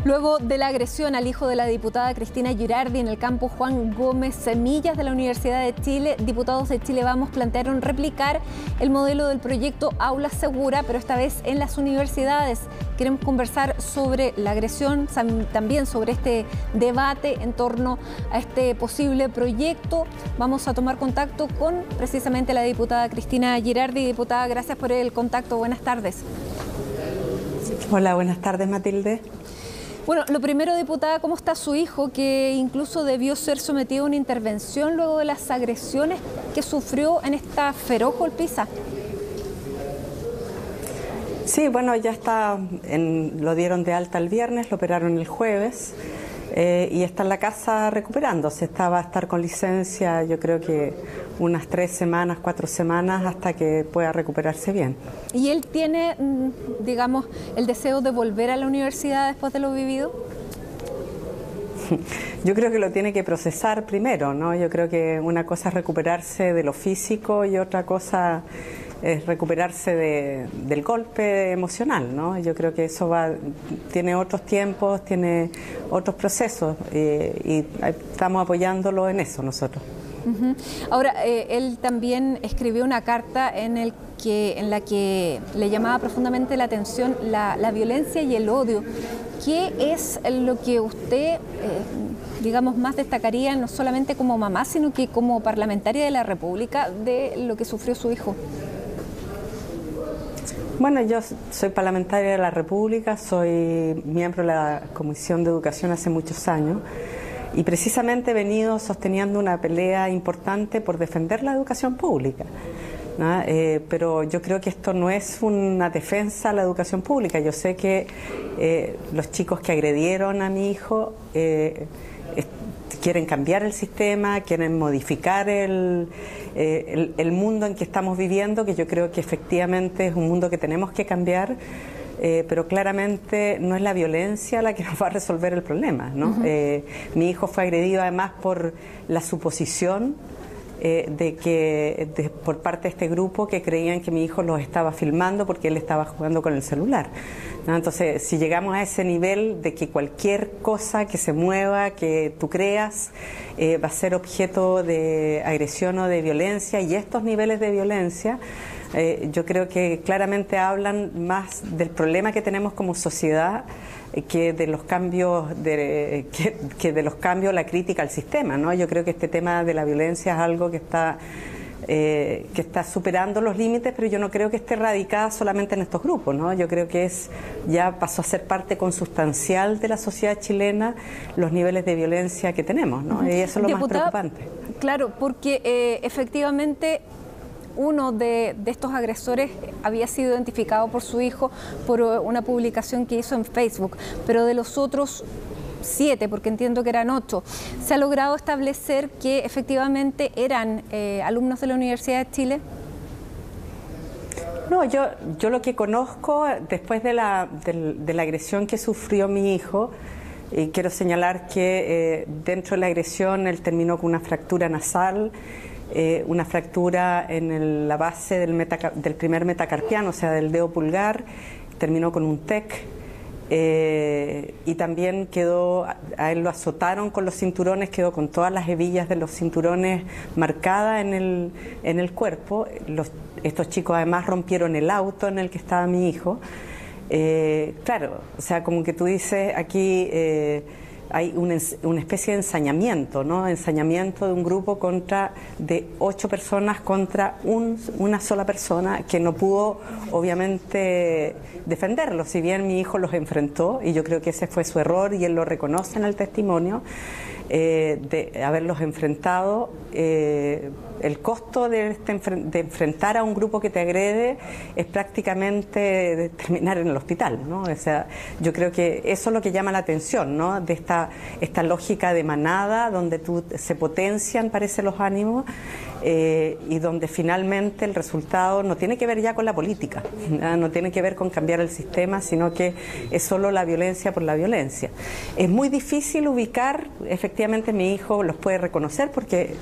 Luego de la agresión al hijo de la diputada Cristina Girardi en el campus Juan Gómez Semillas de la Universidad de Chile, diputados de Chile Vamos plantearon replicar el modelo del proyecto Aula Segura, pero esta vez en las universidades. Queremos conversar sobre la agresión, también sobre este debate en torno a este posible proyecto. Vamos a tomar contacto con precisamente la diputada Cristina Girardi. Diputada, gracias por el contacto. Buenas tardes. Hola, buenas tardes, Matilde. Bueno, lo primero, diputada, ¿cómo está su hijo, que incluso debió ser sometido a una intervención luego de las agresiones que sufrió en esta feroz golpiza? Sí, bueno, ya está, lo dieron de alta el viernes, lo operaron el jueves y está en la casa recuperándose. Va a estar con licencia, yo creo que unas 3 semanas, 4 semanas hasta que pueda recuperarse bien. ¿Y él tiene, digamos, el deseo de volver a la universidad después de lo vivido? Yo creo que lo tiene que procesar primero, ¿no? Yo creo que una cosa es recuperarse de lo físico y otra cosa es recuperarse del golpe emocional, ¿no? Yo creo que eso tiene otros tiempos, tiene otros procesos y estamos apoyándolo en eso nosotros. Ahora, él también escribió una carta en la que le llamaba profundamente la atención la violencia y el odio. ¿Qué es lo que usted, digamos, más destacaría, no solamente como mamá, sino que como parlamentaria de la República, de lo que sufrió su hijo? Bueno, yo soy parlamentaria de la República, soy miembro de la Comisión de Educación hace muchos años y precisamente he venido sosteniendo una pelea importante por defender la educación pública, ¿no? Pero yo creo que esto no es una defensa a la educación pública. Yo sé que los chicos que agredieron a mi hijo quieren cambiar el sistema, quieren modificar el mundo en que estamos viviendo, que yo creo que efectivamente es un mundo que tenemos que cambiar, pero claramente no es la violencia la que nos va a resolver el problema, ¿no? Mi hijo fue agredido además por la suposición por parte de este grupo que creían que mi hijo los estaba filmando porque él estaba jugando con el celular, ¿no? Entonces, si llegamos a ese nivel de que cualquier cosa que se mueva, que tú creas, va a ser objeto de agresión o de violencia, y estos niveles de violencia yo creo que claramente hablan más del problema que tenemos como sociedad que de los cambios, la crítica al sistema, ¿no? Yo creo que este tema de la violencia es algo que está superando los límites, pero yo no creo que esté radicada solamente en estos grupos, ¿no? Yo creo que ya pasó a ser parte consustancial de la sociedad chilena los niveles de violencia que tenemos, ¿no? Y eso es lo más preocupante. Claro, porque efectivamente uno de estos agresores había sido identificado por su hijo por una publicación que hizo en Facebook, pero de los otros 7, porque entiendo que eran 8, ¿se ha logrado establecer que efectivamente eran alumnos de la Universidad de Chile? No, yo lo que conozco después de la agresión que sufrió mi hijo, y quiero señalar que dentro de la agresión él terminó con una fractura nasal, una fractura en la base del primer metacarpiano, o sea, del dedo pulgar, terminó con un TEC, y también a él lo azotaron con los cinturones, quedó con todas las hebillas de los cinturones marcadas en el cuerpo. Estos chicos además rompieron el auto en el que estaba mi hijo. Claro, o sea, como que tú dices, aquí hay una especie de ensañamiento, ¿no? Ensañamiento de un grupo de 8 personas contra una sola persona que no pudo, obviamente, defenderlo. Si bien mi hijo los enfrentó, y yo creo que ese fue su error, y él lo reconoce en el testimonio, de haberlos enfrentado. El costo de enfrentar a un grupo que te agrede es prácticamente terminar en el hospital, ¿no? O sea, yo creo que eso es lo que llama la atención, ¿no? De esta lógica de manada, donde se potencian, parece, los ánimos, y donde finalmente el resultado no tiene que ver ya con la política, no tiene que ver con cambiar el sistema, sino que es solo la violencia por la violencia. Es muy difícil ubicar, efectivamente mi hijo los puede reconocer porque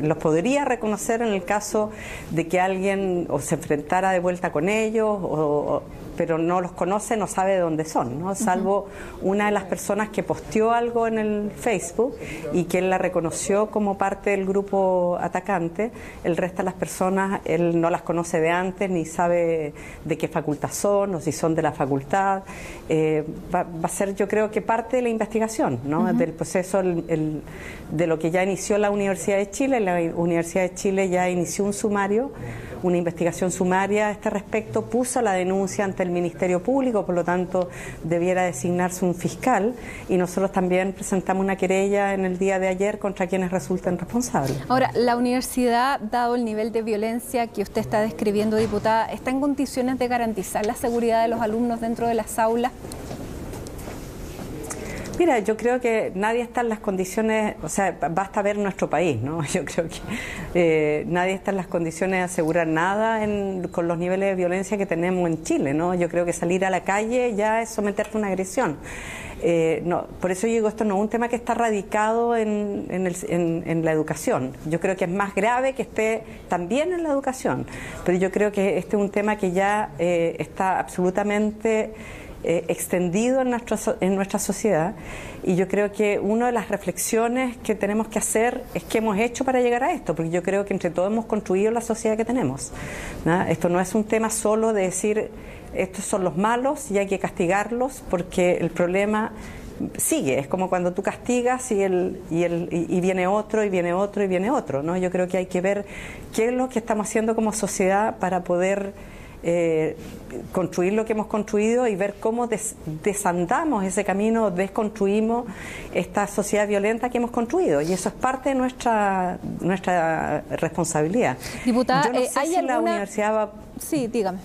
los podría reconocer en el caso de que alguien o se enfrentara de vuelta con ellos pero no los conoce, no sabe de dónde son, ¿no? Salvo una de las personas que posteó algo en el Facebook y que él la reconoció como parte del grupo atacante. El resto de las personas él no las conoce de antes, ni sabe de qué facultad son o si son de la facultad. Va a ser, yo creo que parte de la investigación, ¿no? Del proceso de lo que ya inició la Universidad de Chile. La Universidad de Chile ya inició un sumario, una investigación sumaria a este respecto, puso la denuncia ante el Ministerio Público, por lo tanto debiera designarse un fiscal, y nosotros también presentamos una querella en el día de ayer contra quienes resulten responsables. Ahora, la universidad, dado el nivel de violencia que usted está describiendo, diputada, ¿está en condiciones de garantizar la seguridad de los alumnos dentro de las aulas? Mira, yo creo que nadie está en las condiciones, o sea, basta ver nuestro país, ¿no? Yo creo que nadie está en las condiciones de asegurar nada con los niveles de violencia que tenemos en Chile, ¿no? Yo creo que salir a la calle ya es someterte a una agresión. No, por eso yo digo, esto no es un tema que está radicado en la educación. Yo creo que es más grave que esté también en la educación, pero yo creo que este es un tema que ya está absolutamente extendido en nuestra sociedad, y yo creo que una de las reflexiones que tenemos que hacer es qué hemos hecho para llegar a esto, porque yo creo que entre todos hemos construido la sociedad que tenemos, ¿no? Esto no es un tema solo de decir estos son los malos y hay que castigarlos, porque el problema sigue. Es como cuando tú castigas y viene otro y viene otro y viene otro, ¿no? Yo creo que hay que ver qué es lo que estamos haciendo como sociedad para poder construir lo que hemos construido y ver cómo desandamos ese camino, desconstruimos esta sociedad violenta que hemos construido, y eso es parte de nuestra responsabilidad. Diputada, yo no sé si la universidad va... Sí, dígame.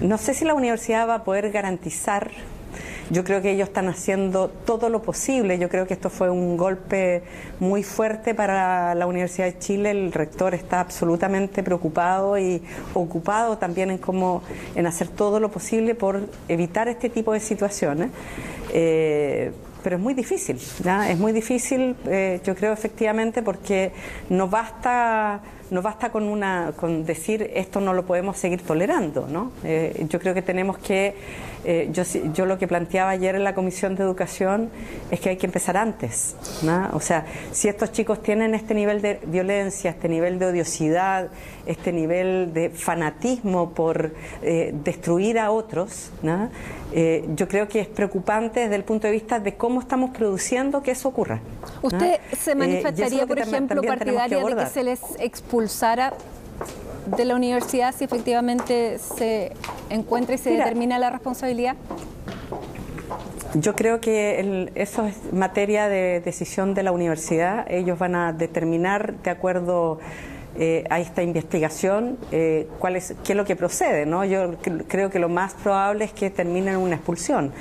No sé si la universidad va a poder garantizar. Yo creo que ellos están haciendo todo lo posible. Yo creo que esto fue un golpe muy fuerte para la Universidad de Chile. El rector está absolutamente preocupado y ocupado también en hacer todo lo posible por evitar este tipo de situaciones. Pero es muy difícil, ¿ya? Es muy difícil, yo creo, efectivamente, porque no basta con decir esto no lo podemos seguir tolerando, ¿no? Yo creo que tenemos que, yo lo que planteaba ayer en la Comisión de Educación es que hay que empezar antes, ¿no? O sea, si estos chicos tienen este nivel de violencia, este nivel de odiosidad, este nivel de fanatismo por destruir a otros, ¿no? Yo creo que es preocupante desde el punto de vista de cómo estamos produciendo que eso ocurra, ¿no? ¿Usted se manifestaría, por ejemplo, partidaria de que se les expulsara de la universidad si efectivamente se encuentra y se determina la responsabilidad? Yo creo que eso es materia de decisión de la universidad. Ellos van a determinar, de acuerdo a esta investigación, qué es lo que procede, ¿no? Yo creo que lo más probable es que termine en una expulsión,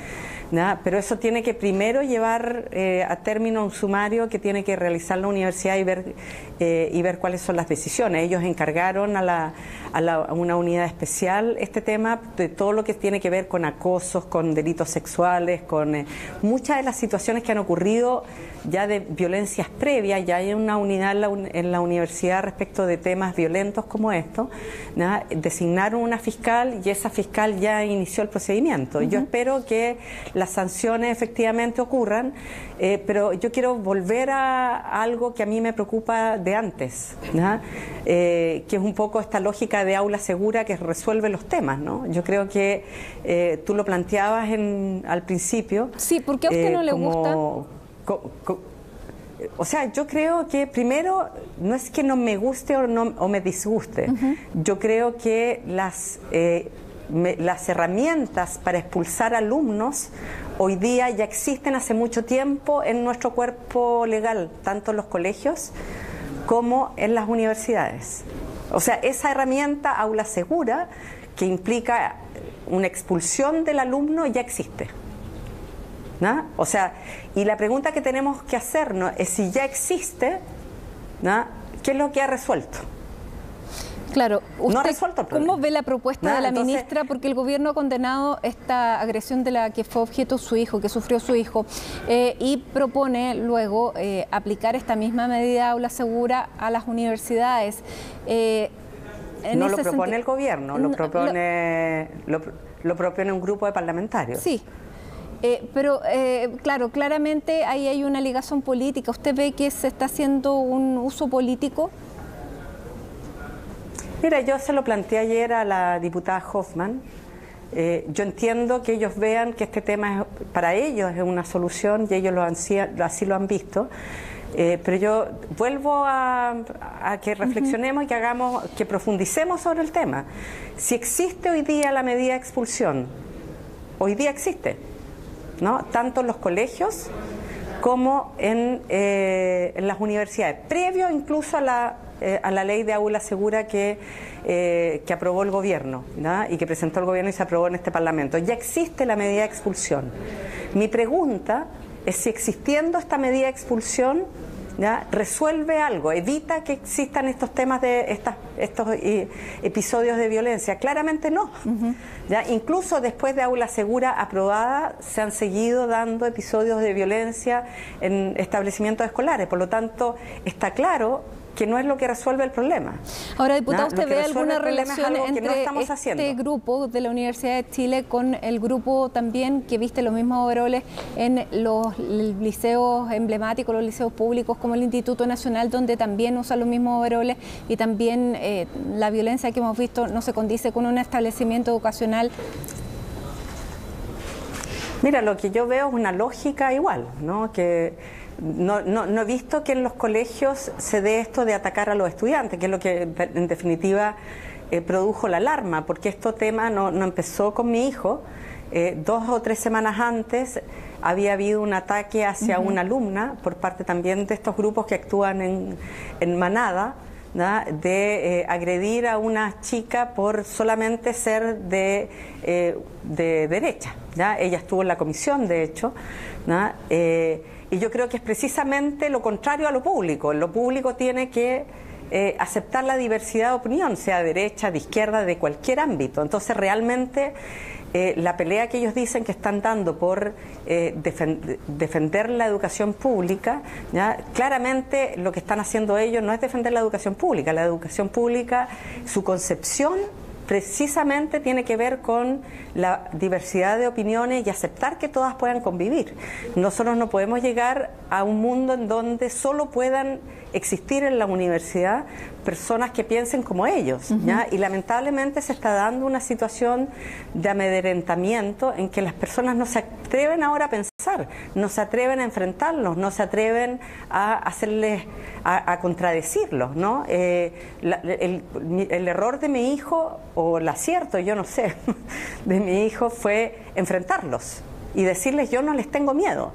¿no? Pero eso tiene que primero llevar a término un sumario que tiene que realizar la universidad y ver cuáles son las decisiones. Ellos encargaron a una unidad especial este tema de todo lo que tiene que ver con acosos, con delitos sexuales, con muchas de las situaciones que han ocurrido ya de violencias previas. Ya hay una unidad en la universidad respecto de temas violentos como esto, ¿no? Designaron una fiscal y esa fiscal ya inició el procedimiento. Yo espero que las sanciones efectivamente ocurran, pero yo quiero volver a algo que a mí me preocupa de antes, ¿no? Que es un poco esta lógica de aula segura que resuelve los temas, ¿no? Yo creo que tú lo planteabas al principio. Sí, ¿por qué a usted no le gusta? O sea, yo creo que primero no es que no me guste o me disguste. Yo creo que las herramientas para expulsar alumnos hoy día ya existen hace mucho tiempo en nuestro cuerpo legal, tanto en los colegios como en las universidades. O sea, esa herramienta aula segura, que implica una expulsión del alumno, ya existe, ¿no? O sea, y la pregunta que tenemos que hacernos es si ya existe, ¿no? ¿Qué es lo que ha resuelto? Claro, usted, no ha resuelto el problema. ¿Cómo ve la propuesta de la ministra? Porque el gobierno ha condenado esta agresión de la que fue objeto su hijo, que sufrió su hijo, y propone luego aplicar esta misma medida aula segura a las universidades. No lo propone el gobierno, lo propone un grupo de parlamentarios. Sí. Pero, claro, claramente ahí hay una ligación política. ¿Usted ve que se está haciendo un uso político? Mira, yo se lo planteé ayer a la diputada Hoffman. Yo entiendo que ellos vean que este tema para ellos es una solución y ellos así lo han visto. Pero yo vuelvo a que reflexionemos y que profundicemos sobre el tema. Si existe hoy día la medida de expulsión, hoy día existe, ¿no? Tanto en los colegios como en las universidades, previo incluso a la ley de aula segura que aprobó el gobierno, ¿no? Y que presentó el gobierno y se aprobó en este Parlamento. Ya existe la medida de expulsión. Mi pregunta es si existiendo esta medida de expulsión, ¿ya?, resuelve algo, evita que existan estos temas de estos episodios de violencia. Claramente no. ¿Ya? Incluso después de aula segura aprobada se han seguido dando episodios de violencia en establecimientos escolares. Por lo tanto, está claro que no es lo que resuelve el problema. Ahora, diputada, ¿usted ve alguna relación entre este grupo de la Universidad de Chile con el grupo también que viste los mismos overoles en los liceos emblemáticos, los liceos públicos como el Instituto Nacional, donde también usan los mismos overoles y también la violencia que hemos visto no se condice con un establecimiento educacional? Mira, lo que yo veo es una lógica igual, ¿no? Que no he visto que en los colegios se dé esto de atacar a los estudiantes, que es lo que en definitiva produjo la alarma, porque este tema no empezó con mi hijo. 2 o 3 semanas antes había habido un ataque hacia una alumna por parte también de estos grupos que actúan en manada, ¿no?, de agredir a una chica por solamente ser de derecha, ¿ya? Ella estuvo en la comisión, de hecho, ¿no? Y yo creo que es precisamente lo contrario a lo público. Lo público tiene que aceptar la diversidad de opinión, sea de derecha, de izquierda, de cualquier ámbito. Entonces, realmente, la pelea que ellos dicen que están dando por defender la educación pública, ¿ya?, claramente lo que están haciendo ellos no es defender la educación pública. La educación pública, su concepción precisamente tiene que ver con la diversidad de opiniones y aceptar que todas puedan convivir. Nosotros no podemos llegar a un mundo en donde solo puedan existir en la universidad personas que piensen como ellos, ¿ya? Y lamentablemente se está dando una situación de amedrentamiento en que las personas no se atreven ahora a pensar, no se atreven a enfrentarlos, no se atreven a contradecirlos, ¿no? El error de mi hijo, o el acierto, yo no sé, de mi hijo fue enfrentarlos y decirles: yo no les tengo miedo.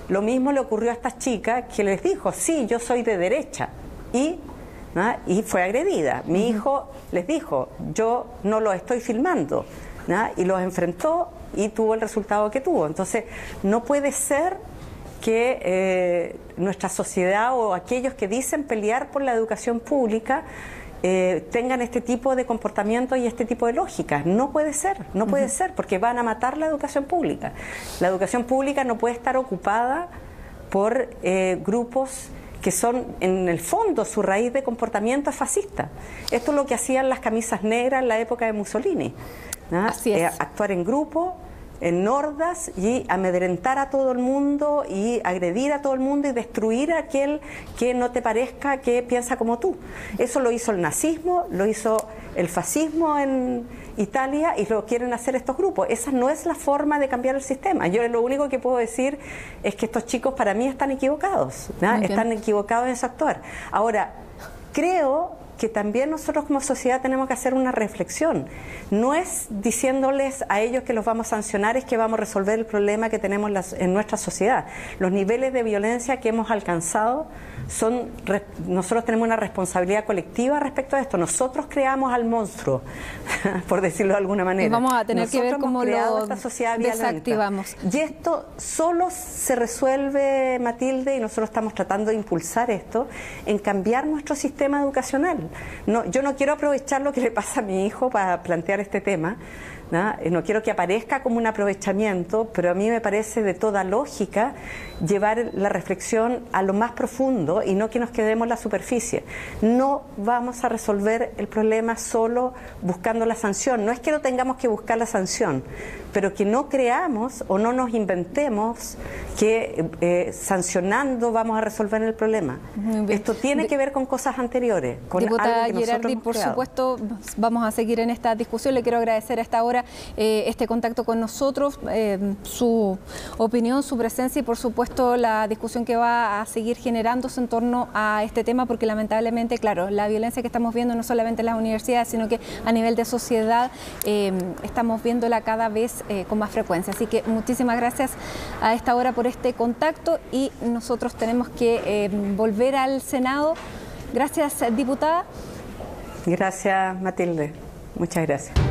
Lo mismo le ocurrió a estas chicas que les dijo: sí, yo soy de derecha, y fue agredida. Mi hijo les dijo: yo no lo estoy filmando, ¿no? Y los enfrentó y tuvo el resultado que tuvo. Entonces, no puede ser que nuestra sociedad o aquellos que dicen pelear por la educación pública tengan este tipo de comportamiento y este tipo de lógicas. No puede ser, no puede ser, porque van a matar la educación pública. La educación pública no puede estar ocupada por grupos que son, en el fondo, su raíz de comportamiento es fascista. Esto es lo que hacían las camisas negras en la época de Mussolini, ¿no? Así es. Actuar en grupo, en hordas, y amedrentar a todo el mundo y agredir a todo el mundo y destruir a aquel que no te parezca que piensa como tú. Eso lo hizo el nazismo, lo hizo el fascismo en Italia y lo quieren hacer estos grupos. Esa no es la forma de cambiar el sistema. Yo lo único que puedo decir es que estos chicos para mí están equivocados, ¿no? Están equivocados en su actuar. Ahora, creo que también nosotros como sociedad tenemos que hacer una reflexión. No es diciéndoles a ellos que los vamos a sancionar, es que vamos a resolver el problema que tenemos en nuestra sociedad. Los niveles de violencia que hemos alcanzado nosotros tenemos una responsabilidad colectiva respecto a esto. Nosotros creamos al monstruo, por decirlo de alguna manera. Y vamos a tener que ver cómo lo desactivamos. Y esto solo se resuelve, Matilde, y nosotros estamos tratando de impulsar esto, en cambiar nuestro sistema educacional. Yo no quiero aprovechar lo que le pasa a mi hijo para plantear este tema, ¿no? No quiero que aparezca como un aprovechamiento, pero a mí me parece de toda lógica llevar la reflexión a lo más profundo y no que nos quedemos en la superficie. No vamos a resolver el problema solo buscando la sanción. No es que no tengamos que buscar la sanción, pero que no creamos o no nos inventemos que sancionando vamos a resolver el problema. Esto tiene que ver con cosas anteriores, con diputada algo que Girardi, por supuesto, vamos a seguir en esta discusión. Le quiero agradecer a esta hora este contacto con nosotros, su opinión, su presencia y por supuesto la discusión que va a seguir generándose en torno a este tema, porque lamentablemente, claro, la violencia que estamos viendo no solamente en las universidades, sino que a nivel de sociedad estamos viéndola cada vez con más frecuencia. Así que muchísimas gracias a esta hora por este contacto y nosotros tenemos que volver al Senado. Gracias, diputada. Gracias, Matilde. Muchas gracias.